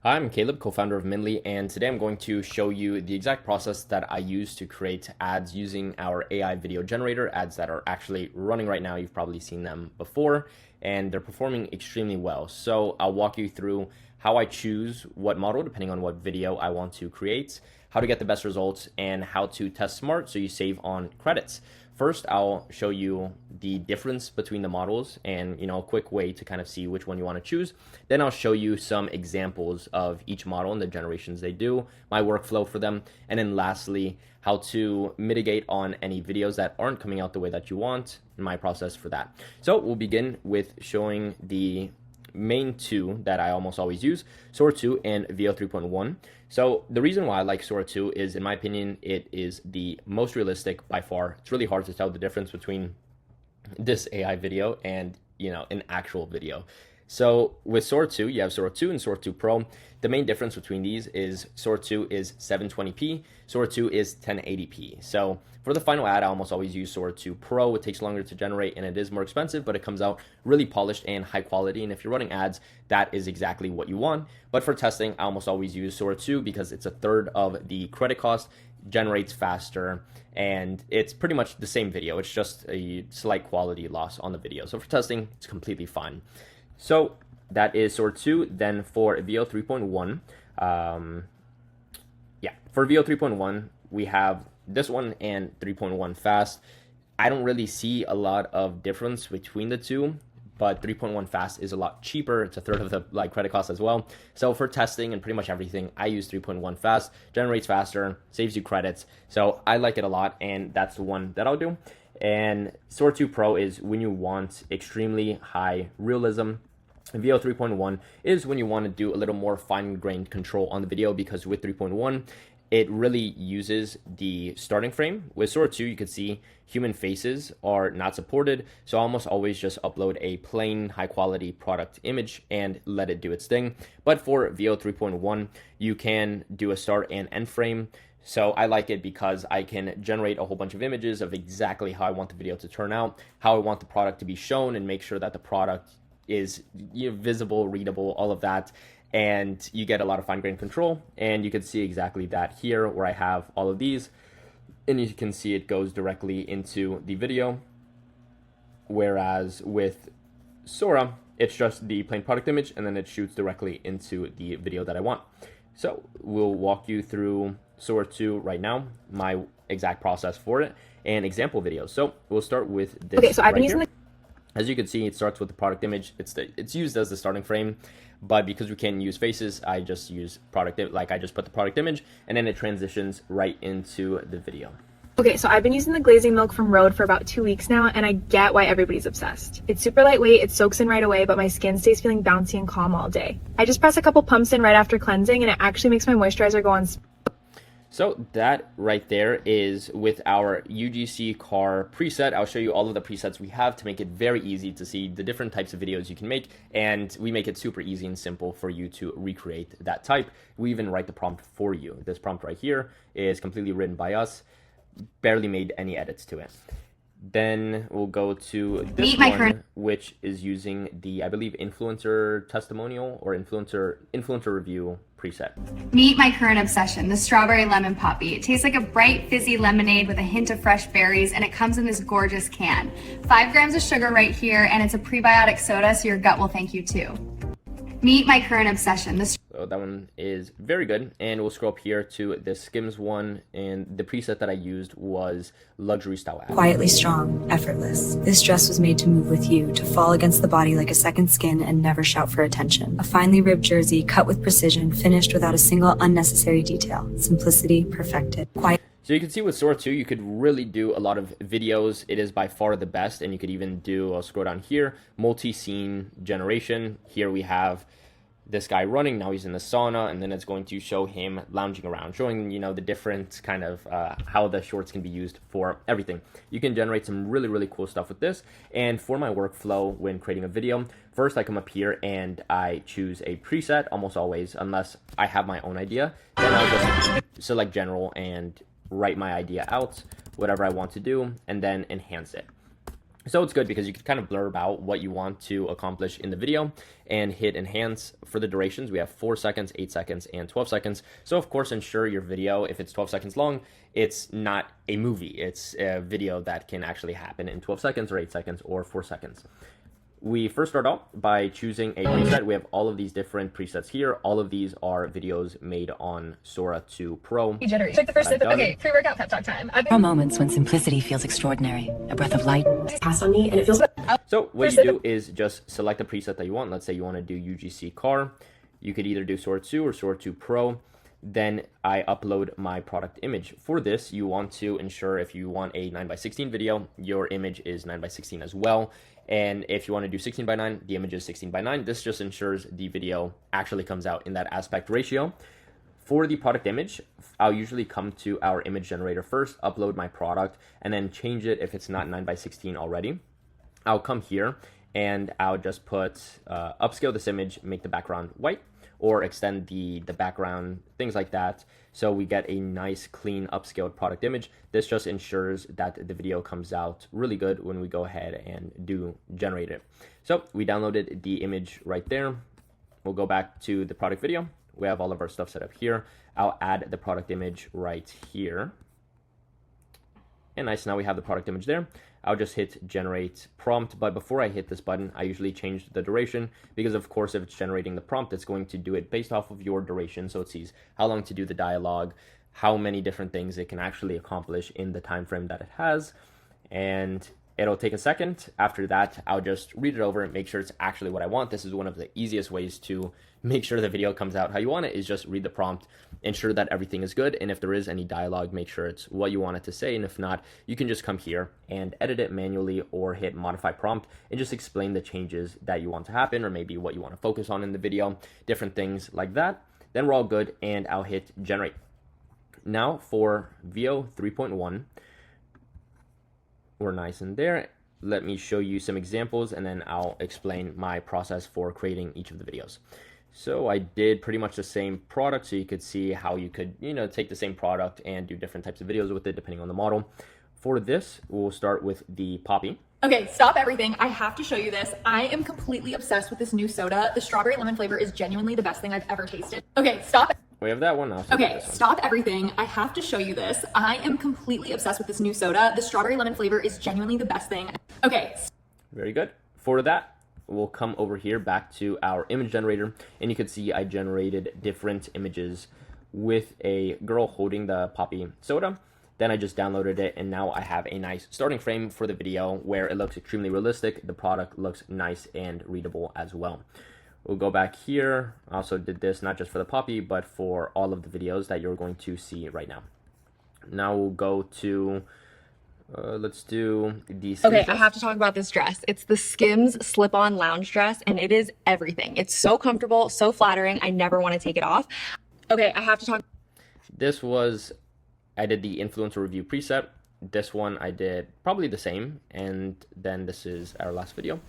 Hi, I'm Caleb, co-founder of Minly, and today I'm going to show you the exact process that I use to create ads using our AI video generator, ads that are actually running right now. You've probably seen them before, and they're performing extremely well. So I'll walk you through how I choose what model, depending on what video I want to create, how to get the best results, and how to test smart so you save on credits. First, I'll show you the difference between the models and, a quick way to kind of see which one you want to choose. Then I'll show you some examples of each model and the generations they do, my workflow for them. And then lastly, how to mitigate on any videos that aren't coming out the way that you want, and my process for that. So we'll begin with showing the main two that I almost always use, Sora 2 and VO 3.1. So the reason why I like Sora 2 is, in my opinion, it is the most realistic by far. It's really hard to tell the difference between this AI video and, an actual video. So with Sora 2, you have Sora 2 and Sora 2 Pro. The main difference between these is Sora 2 is 720p, Sora 2 is 1080p. So for the final ad, I almost always use Sora 2 Pro. It takes longer to generate and it is more expensive, but it comes out really polished and high quality. And if you're running ads, that is exactly what you want. But for testing, I almost always use Sora 2 because it's a third of the credit cost, generates faster, and it's pretty much the same video. It's just a slight quality loss on the video. So for testing, it's completely fine. So that is Sora 2. Then for VO 3.1, for VO 3.1, we have this one and 3.1 fast. I don't really see a lot of difference between the two, but 3.1 fast is a lot cheaper. It's a third of the credit cost as well. So for testing and pretty much everything, I use 3.1 fast, generates faster, saves you credits. So I like it a lot, and that's the one that I'll do. And Sora 2 Pro is when you want extremely high realism. VO 3.1 is when you want to do a little more fine-grained control on the video, because with 3.1, it really uses the starting frame. With Sora 2, you can see human faces are not supported, so I almost always just upload a plain high-quality product image and let it do its thing. But for VO 3.1, you can do a start and end frame. So I like it because I can generate a whole bunch of images of exactly how I want the video to turn out, how I want the product to be shown, and make sure that the product is visible, readable, all of that. And you get a lot of fine-grained control, and you can see exactly that here where I have all of these, and you can see it goes directly into the video, whereas with Sora, it's just the plain product image, and then it shoots directly into the video that I want. So we'll walk you through Sora 2 right now, my exact process for it, and example videos. So we'll start with this. Okay, so I've been using as you can see, it starts with the product image. It's used as the starting frame, but because we can't use faces, I just use I just put the product image, and then it transitions right into the video. Okay, so I've been using the glazing milk from Rhode for about 2 weeks now, and I get why everybody's obsessed. It's super lightweight, it soaks in right away, but my skin stays feeling bouncy and calm all day. I just press a couple pumps in right after cleansing, and it actually makes my moisturizer go on. So that right there is with our UGC car preset. I'll show you all of the presets we have to make it very easy to see the different types of videos you can make, and we make it super easy and simple for you to recreate that type. We even write the prompt for you. This prompt right here is completely written by us, barely made any edits to it. Then we'll go to this one, which is using the, I believe, influencer testimonial or influencer review preset. Meet my current obsession, the strawberry lemon poppy. It tastes like a bright, fizzy lemonade with a hint of fresh berries, and it comes in this gorgeous can. 5 grams of sugar right here, and it's a prebiotic soda, so your gut will thank you too. Meet my current obsession. So that one is very good, and we'll scroll up here to the Skims one, and the preset that I used was luxury style ad. Quietly strong, effortless. This dress was made to move with you, to fall against the body like a second skin and never shout for attention. A finely ribbed jersey, cut with precision, finished without a single unnecessary detail. Simplicity perfected. So you can see with Sora 2, you could really do a lot of videos. It is by far the best, and you could even do, I'll scroll down here, multi-scene generation. Here we have this guy running, now he's in the sauna, and then it's going to show him lounging around, showing, the different kind of how the shorts can be used for everything. You can generate some really, really cool stuff with this. And for my workflow when creating a video, first I come up here and I choose a preset, almost always, unless I have my own idea. Then I'll just select general and write my idea out, whatever I want to do, and then enhance it. So it's good because you can kind of blurb out what you want to accomplish in the video and hit enhance. For the durations, we have 4 seconds, 8 seconds, and 12 seconds. So of course, ensure your video, if it's 12 seconds long, it's not a movie. It's a video that can actually happen in 12 seconds or 8 seconds or 4 seconds. We first start out by choosing a preset. We have all of these different presets here. All of these are videos made on Sora 2 Pro. Generate. Check the first sip. Okay, pre-workout pep talk time. There are moments when simplicity feels extraordinary. A breath of light Passed on me and it feels good. So what you do is just select a preset that you want. Let's say you want to do UGC car. You could either do Sora 2 or Sora 2 Pro. Then I upload my product image. For this, you want to ensure if you want a 9:16 video, your image is 9:16 as well. And if you want to do 16:9, the image is 16:9. This just ensures the video actually comes out in that aspect ratio. For the product image, I'll usually come to our image generator first, upload my product, and then change it if it's not 9:16 already. I'll come here and I'll just put upscale this image, make the background white, or extend the background, things like that. So we get a nice, clean, upscaled product image. This just ensures that the video comes out really good when we go ahead and do generate it. So we downloaded the image right there. We'll go back to the product video. We have all of our stuff set up here. I'll add the product image right here. And nice, now we have the product image there. I'll just hit generate prompt, but before I hit this button, I usually change the duration because of course, if it's generating the prompt, it's going to do it based off of your duration. So it sees how long to do the dialogue, how many different things it can actually accomplish in the time frame that it has. And it'll take a second. After that, I'll just read it over and make sure it's actually what I want. This is one of the easiest ways to make sure the video comes out how you want it, is just read the prompt, ensure that everything is good. And if there is any dialogue, make sure it's what you want it to say. And if not, you can just come here and edit it manually or hit modify prompt and just explain the changes that you want to happen, or maybe what you want to focus on in the video, different things like that. Then we're all good and I'll hit generate. Now for VO 3.1, we're nice in there. Let me show you some examples and then I'll explain my process for creating each of the videos. So I did pretty much the same product, so you could see how you could, take the same product and do different types of videos with it depending on the model. For this, we'll start with the Poppy. Okay, stop everything. I have to show you this. I am completely obsessed with this new soda. The strawberry lemon flavor is genuinely the best thing I've ever tasted. Okay, stop. We have that one now. Okay, stop everything. I have to show you this. I am completely obsessed with this new soda. The strawberry lemon flavor is genuinely the best thing. Okay. Very good. For that, we'll come over here back to our image generator, and you can see I generated different images with a girl holding the Poppy soda. Then I just downloaded it, and now I have a nice starting frame for the video where it looks extremely realistic. The product looks nice and readable as well. We'll go back here. I also did this not just for the Poppy, but for all of the videos that you're going to see right now. Now we'll go to, let's do the Skims Okay, I dress. have to talk about this dress. It's the Skims slip-on lounge dress, and it is everything. It's so comfortable, so flattering. I never want to take it off. Okay, I have to talk. This was, I did the influencer review preset. This one I did probably the same, and then this is our last video.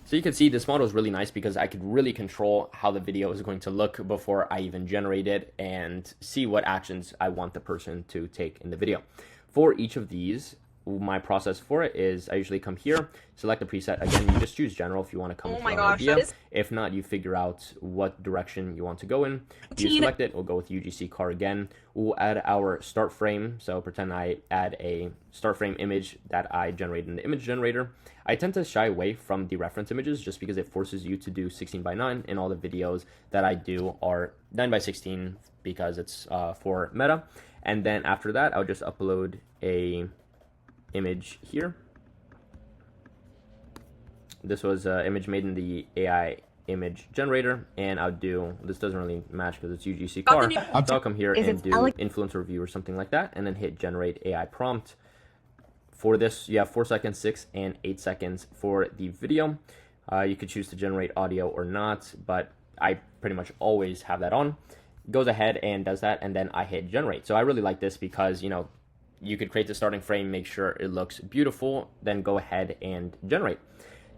So you can see this model is really nice because I could really control how the video is going to look before I even generate it and see what actions I want the person to take in the video. For each of these, my process for it is I usually come here, select the preset. Again, you just choose general if you want to come with an idea. If not, you figure out what direction you want to go in. You select it. We'll go with UGC car again. We'll add our start frame. So pretend I add a start frame image that I generated in the image generator. I tend to shy away from the reference images just because it forces you to do 16:9, and all the videos that I do are 9:16 because it's for meta. And then after that, I'll just upload a image here. This was an image made in the AI image generator, and I'll do, this doesn't really match because it's UGC car, so I'll come here and do influencer review or something like that, and then hit generate AI prompt. For this, you have 4 seconds, 6, and 8 seconds for the video. You could choose to generate audio or not, but I pretty much always have that on. Goes ahead and does that, and then I hit generate. So I really like this because, you could create the starting frame, make sure it looks beautiful, then go ahead and generate.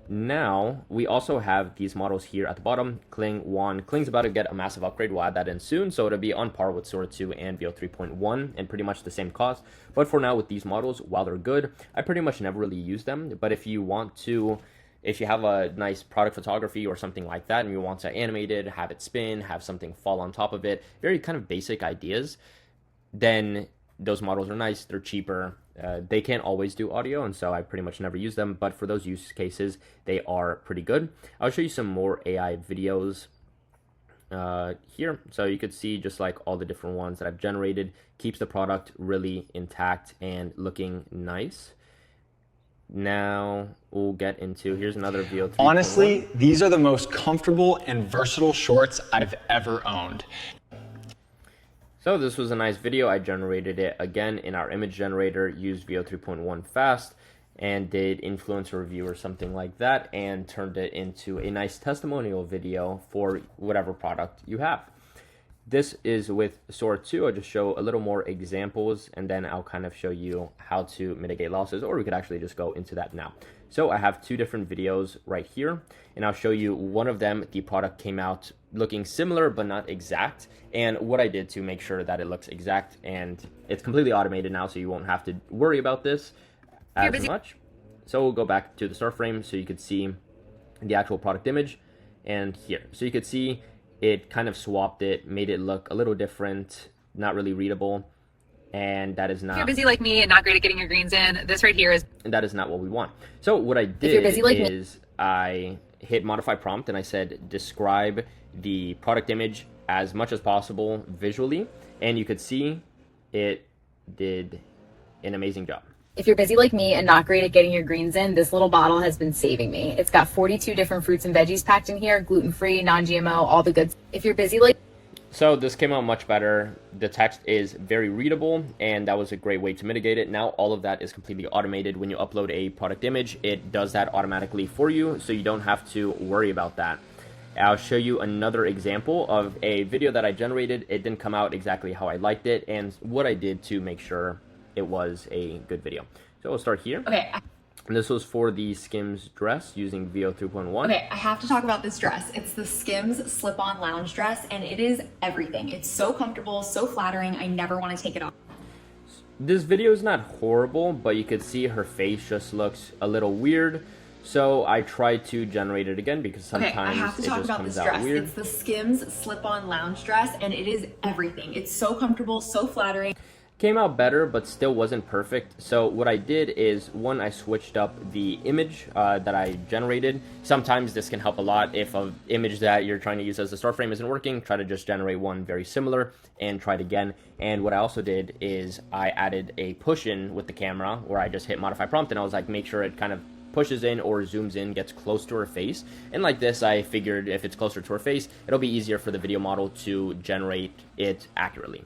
Now, we also have these models here at the bottom. Kling 1. Kling's about to get a massive upgrade. We'll add that in soon, so it'll be on par with Sora 2 and VO 3.1 and pretty much the same cost. But for now, with these models, while they're good, I pretty much never really use them. But if you want to, if you have a nice product photography or something like that and you want to animate it, have it spin, have something fall on top of it, very kind of basic ideas, then those models are nice, they're cheaper. They can't always do audio, and so I pretty much never use them, but for those use cases, they are pretty good. I'll show you some more AI videos here. So you could see just like all the different ones that I've generated, keeps the product really intact and looking nice. Now we'll get into, here's another VO 3.1. Honestly, these are the most comfortable and versatile shorts I've ever owned. So this was a nice video. I generated it again in our image generator, used VO 3.1 fast, and did influencer review or something like that, and turned it into a nice testimonial video for whatever product you have. This is with Sora 2. I'll just show a little more examples, and then I'll kind of show you how to mitigate losses, or we could actually just go into that now. So I have two different videos right here, and I'll show you one of them. The product came out looking similar, but not exact, and what I did to make sure that it looks exact, and it's completely automated now, so you won't have to worry about this as much. So we'll go back to the start frame so you could see the actual product image, and here. So you could see it kind of swapped it, made it look a little different, not really readable, and that is not... If you're busy like me and not great at getting your greens in, this right here is... And that is not what we want. So what I did is I hit modify prompt and I said describe the product image as much as possible visually, and you could see it did an amazing job. If you're busy like me and not great at getting your greens in, this little bottle has been saving me. It's got 42 different fruits and veggies packed in here, gluten-free, non-GMO, all the goods. If you're busy like... So this came out much better. The text is very readable, and that was a great way to mitigate it. Now all of that is completely automated. When you upload a product image, it does that automatically for you, so you don't have to worry about that. I'll show you another example of a video that I generated. It didn't come out exactly how I liked it, and what I did to make sure it was a good video. So we'll start here. Okay. And this was for the Skims dress using VO 3.1. Okay, I have to talk about this dress. It's the Skims slip-on lounge dress, and it is everything. It's so comfortable, so flattering. I never want to take it off. This video is not horrible, but you could see her face just looks a little weird. So I tried to generate it again because sometimes I have to it talk just about comes this out dress. weird. It's the Skims slip-on lounge dress, and it is everything. It's so comfortable, so flattering. Came out better, but still wasn't perfect. So what I did is, one, I switched up the image that I generated. Sometimes this can help a lot. If an image that you're trying to use as a start frame isn't working, try to just generate one very similar and try it again. And what I also did is I added a push in with the camera where I just hit modify prompt, and I was like, make sure it kind of pushes in or zooms in, gets close to her face. And like this, I figured if it's closer to her face, it'll be easier for the video model to generate it accurately.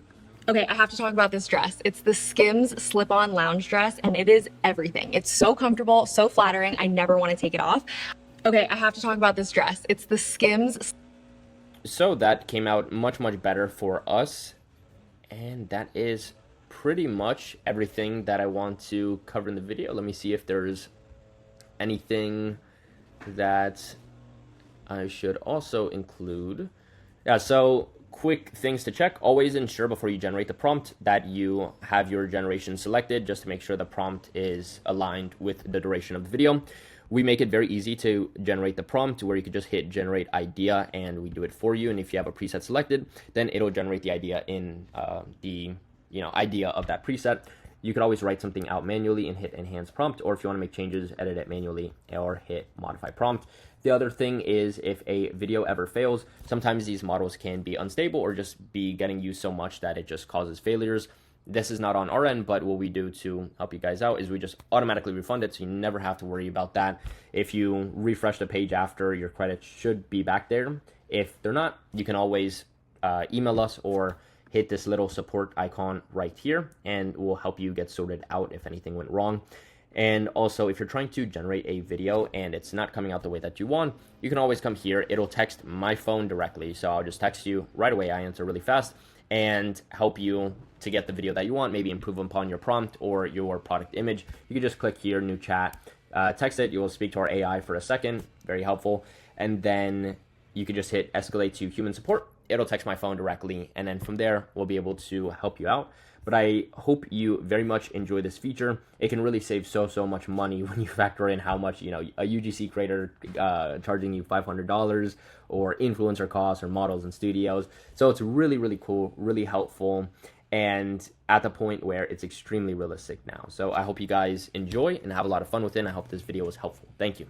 Okay, I have to talk about this dress. It's the Skims slip-on lounge dress, and it is everything. It's so comfortable, so flattering. I never want to take it off. Okay, I have to talk about this dress. It's the Skims. So that came out much, much better for us. And that is pretty much everything that I want to cover in the video. Let me see if there's anything that I should also include. Yeah, so quick things to check. Always ensure before you generate the prompt that you have your generation selected, just to make sure the prompt is aligned with the duration of the video. We make it very easy to generate the prompt where you could just hit generate idea and we do it for you. And if you have a preset selected, then it'll generate the idea in the idea of that preset. You could always write something out manually and hit enhance prompt, or if you want to make changes, edit it manually or hit modify prompt. The other thing is, if a video ever fails, sometimes these models can be unstable or just be getting used so much that it just causes failures. This is not on our end, but what we do to help you guys out is we just automatically refund it, so you never have to worry about that. If you refresh the page after, your credits should be back there. If they're not, you can always email us or hit this little support icon right here, and we'll help you get sorted out if anything went wrong. And also, if you're trying to generate a video and it's not coming out the way that you want, you can always come here. It'll text my phone directly. So I'll just text you right away. I answer really fast and help you to get the video that you want, maybe improve upon your prompt or your product image. You can just click here, new chat, text it, you will speak to our AI for a second, very helpful, and then you can just hit escalate to human support. It'll text my phone directly, and then from there, we'll be able to help you out. But I hope you very much enjoy this feature. It can really save so much money when you factor in how much, you know, a UGC creator charging you $500, or influencer costs, or models and studios. So it's really cool, really helpful, and at the point where it's extremely realistic now. So I hope you guys enjoy and have a lot of fun with it, and I hope this video was helpful. Thank you.